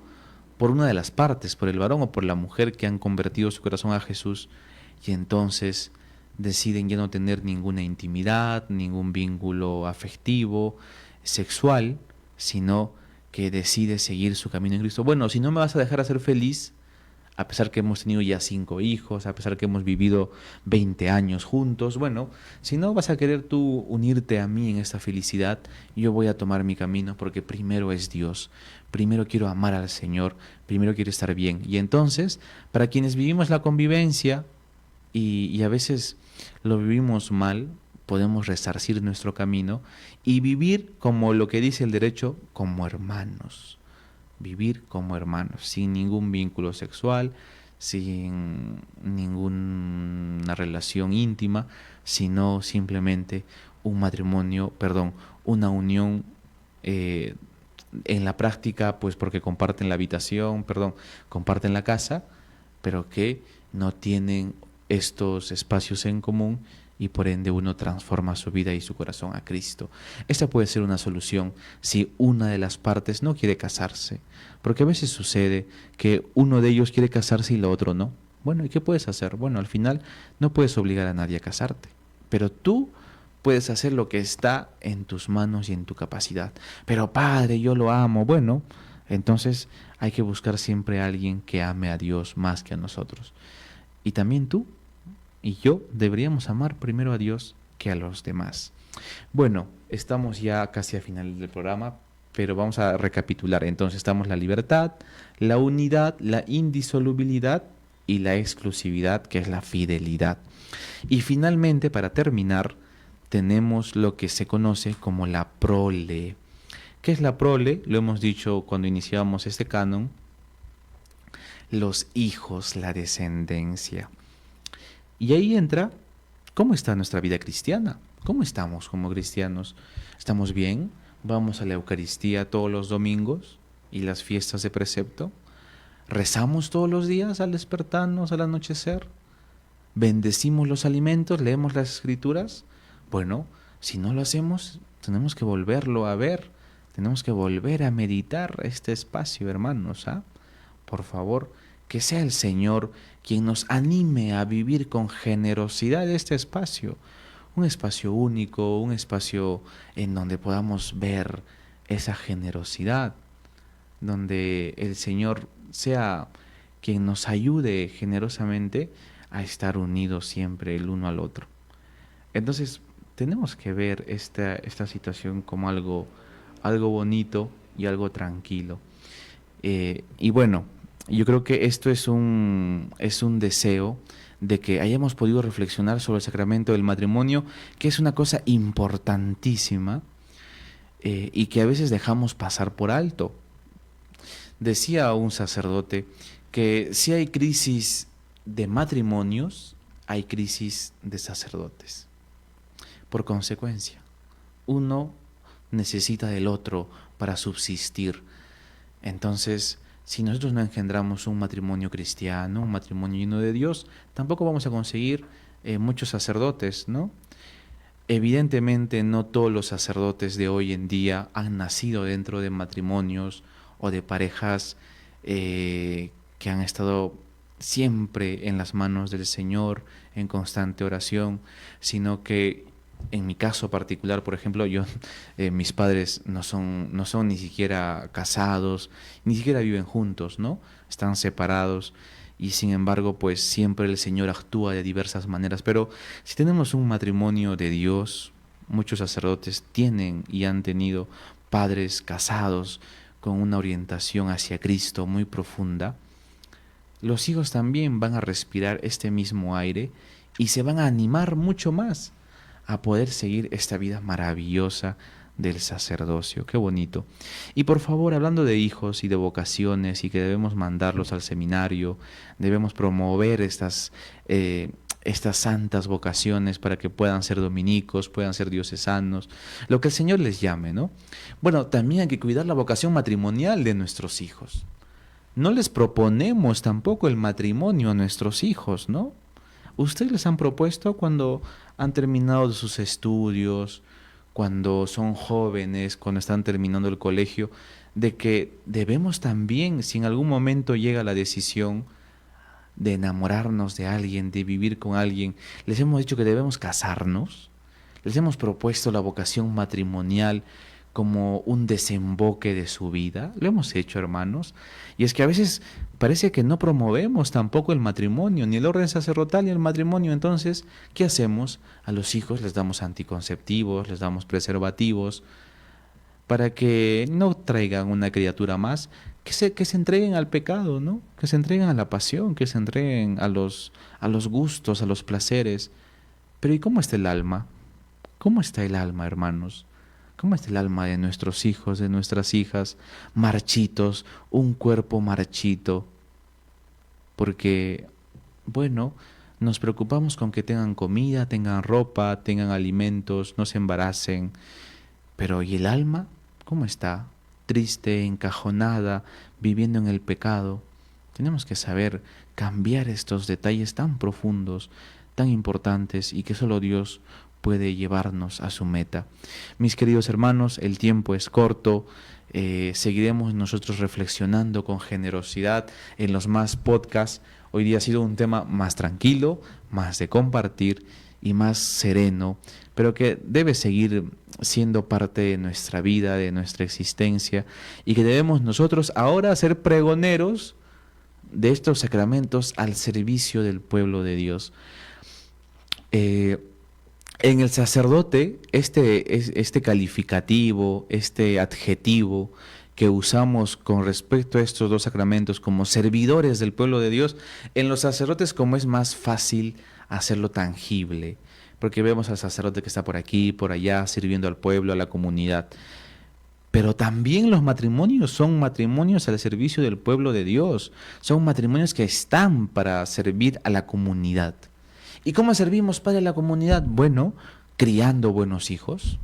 por una de las partes, por el varón o por la mujer que han convertido su corazón a Jesús, y entonces deciden ya no tener ninguna intimidad, ningún vínculo afectivo, sexual, sino que decide seguir su camino en Cristo. Bueno, si no me vas a dejar hacer feliz, a pesar que hemos tenido ya 5 hijos, a pesar que hemos vivido 20 años juntos, bueno, si no vas a querer tú unirte a mí en esta felicidad, yo voy a tomar mi camino porque primero es Dios, primero quiero amar al Señor, primero quiero estar bien. Y entonces, para quienes vivimos la convivencia y a veces lo vivimos mal, podemos resarcir nuestro camino y vivir como lo que dice el derecho, como hermanos. Vivir como hermanos, sin ningún vínculo sexual, sin ninguna relación íntima, sino simplemente un matrimonio, perdón, una unión en la práctica, pues porque comparten la habitación, perdón, comparten la casa, pero que no tienen estos espacios en común y por ende uno transforma su vida y su corazón a Cristo. Esta puede ser una solución si una de las partes no quiere casarse, porque a veces sucede que uno de ellos quiere casarse y la otro no. Bueno, ¿y qué puedes hacer? Bueno, al final no puedes obligar a nadie a casarte, pero tú puedes hacer lo que está en tus manos y en tu capacidad. Pero padre, yo lo amo. Bueno, entonces hay que buscar siempre a alguien que ame a Dios más que a nosotros. Y también tú y yo deberíamos amar primero a Dios que a los demás. Bueno, estamos ya casi a final del programa, pero vamos a recapitular. Entonces estamos la libertad, la unidad, la indisolubilidad y la exclusividad, que es la fidelidad. Y finalmente, para terminar, tenemos lo que se conoce como la prole. ¿Qué es la prole? Lo hemos dicho cuando iniciamos este canon. Los hijos, la descendencia. Y ahí entra, ¿cómo está nuestra vida cristiana? ¿Cómo estamos como cristianos? ¿Estamos bien? ¿Vamos a la Eucaristía todos los domingos y las fiestas de precepto? ¿Rezamos todos los días al despertarnos, al anochecer? ¿Bendecimos los alimentos? ¿Leemos las escrituras? Bueno, si no lo hacemos, tenemos que volverlo a ver, tenemos que volver a meditar este espacio, hermanos, ¿ah? Por favor, que sea el Señor quien nos anime a vivir con generosidad este espacio, un espacio único, un espacio en donde podamos ver esa generosidad, donde el Señor sea quien nos ayude generosamente a estar unidos siempre el uno al otro. Entonces, tenemos que ver esta situación como algo bonito y algo tranquilo. Y bueno, yo creo que esto es un deseo de que hayamos podido reflexionar sobre el sacramento del matrimonio, que es una cosa importantísima y que a veces dejamos pasar por alto. Decía un sacerdote que si hay crisis de matrimonios, hay crisis de sacerdotes. Por consecuencia, uno necesita del otro para subsistir. Entonces, si nosotros no engendramos un matrimonio cristiano, un matrimonio lleno de Dios, tampoco vamos a conseguir muchos sacerdotes, ¿no? Evidentemente, no todos los sacerdotes de hoy en día han nacido dentro de matrimonios o de parejas que han estado siempre en las manos del Señor, en constante oración, sino que en mi caso particular, por ejemplo, mis padres no son ni siquiera casados, ni siquiera viven juntos, ¿no? Están separados y sin embargo, pues siempre el Señor actúa de diversas maneras. Pero si tenemos un matrimonio de Dios, muchos sacerdotes tienen y han tenido padres casados con una orientación hacia Cristo muy profunda. Los hijos también van a respirar este mismo aire y se van a animar mucho más a poder seguir esta vida maravillosa del sacerdocio. Qué bonito. Y por favor, hablando de hijos y de vocaciones y que debemos mandarlos al seminario, debemos promover estas santas vocaciones para que puedan ser dominicos, puedan ser diocesanos, lo que el Señor les llame, ¿no? Bueno, también hay que cuidar la vocación matrimonial de nuestros hijos. No les proponemos tampoco el matrimonio a nuestros hijos, ¿no? ¿Ustedes les han propuesto cuando han terminado sus estudios, cuando son jóvenes, cuando están terminando el colegio, de que debemos también, si en algún momento llega la decisión de enamorarnos de alguien, de vivir con alguien, les hemos dicho que debemos casarnos? Les hemos propuesto la vocación matrimonial como un desemboque de su vida. Lo hemos hecho, hermanos. Y es que a veces parece que no promovemos tampoco el matrimonio, ni el orden sacerdotal ni el matrimonio. Entonces, ¿qué hacemos? A los hijos les damos anticonceptivos, les damos preservativos, para que no traigan una criatura más, que se entreguen al pecado, ¿no? Que se entreguen a la pasión, que se entreguen a los gustos, a los placeres. Pero ¿y cómo está el alma? ¿Cómo está el alma, hermanos? ¿Cómo está el alma de nuestros hijos, de nuestras hijas, marchitos, un cuerpo marchito? porque, bueno, nos preocupamos con que tengan comida, tengan ropa, tengan alimentos, no se embaracen. Pero ¿y el alma? ¿Cómo está? Triste, encajonada, viviendo en el pecado. Tenemos que saber cambiar estos detalles tan profundos, tan importantes y que solo Dios puede llevarnos a su meta. Mis queridos hermanos, el tiempo es corto. Seguiremos nosotros reflexionando con generosidad en los más podcasts. Hoy día ha sido un tema más tranquilo, más de compartir y más sereno, pero que debe seguir siendo parte de nuestra vida, de nuestra existencia, y que debemos nosotros ahora ser pregoneros de estos sacramentos al servicio del pueblo de Dios. En el sacerdote, este calificativo, este adjetivo que usamos con respecto a estos dos sacramentos como servidores del pueblo de Dios, en los sacerdotes como es más fácil hacerlo tangible, porque vemos al sacerdote que está por aquí, por allá, sirviendo al pueblo, a la comunidad. Pero también los matrimonios son matrimonios al servicio del pueblo de Dios, son matrimonios que están para servir a la comunidad. ¿Y cómo servimos para la comunidad? Bueno, criando buenos hijos,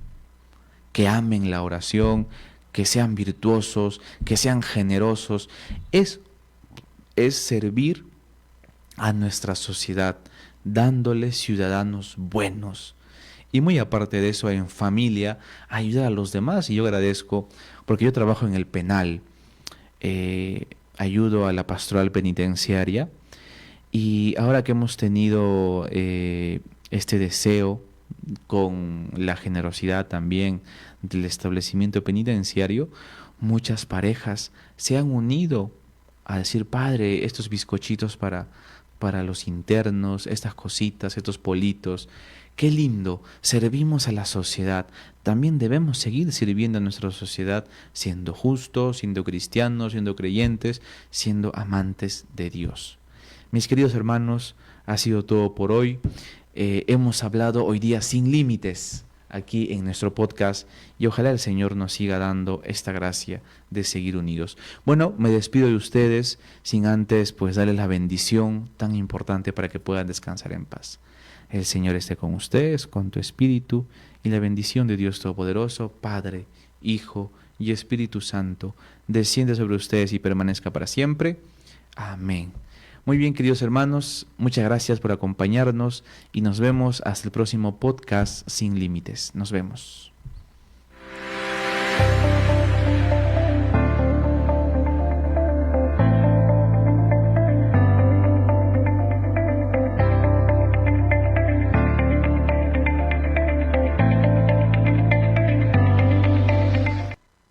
que amen la oración, que sean virtuosos, que sean generosos. Es servir a nuestra sociedad, dándoles ciudadanos buenos. Y muy aparte de eso, en familia, ayudar a los demás. Y yo agradezco, porque yo trabajo en el penal, ayudo a la pastoral penitenciaria. Y ahora que hemos tenido este deseo con la generosidad también del establecimiento penitenciario, muchas parejas se han unido a decir: Padre, estos bizcochitos para los internos, estas cositas, estos politos, qué lindo, servimos a la sociedad. También debemos seguir sirviendo a nuestra sociedad, siendo justos, siendo cristianos, siendo creyentes, siendo amantes de Dios. Mis queridos hermanos, ha sido todo por hoy. Hemos hablado hoy día sin límites aquí en nuestro podcast y ojalá el Señor nos siga dando esta gracia de seguir unidos. Bueno, me despido de ustedes sin antes pues darles la bendición tan importante para que puedan descansar en paz. El Señor esté con ustedes, con tu espíritu, y la bendición de Dios Todopoderoso, Padre, Hijo y Espíritu Santo, desciende sobre ustedes y permanezca para siempre. Amén. Muy bien, queridos hermanos, muchas gracias por acompañarnos y nos vemos hasta el próximo podcast Sin Límites. Nos vemos.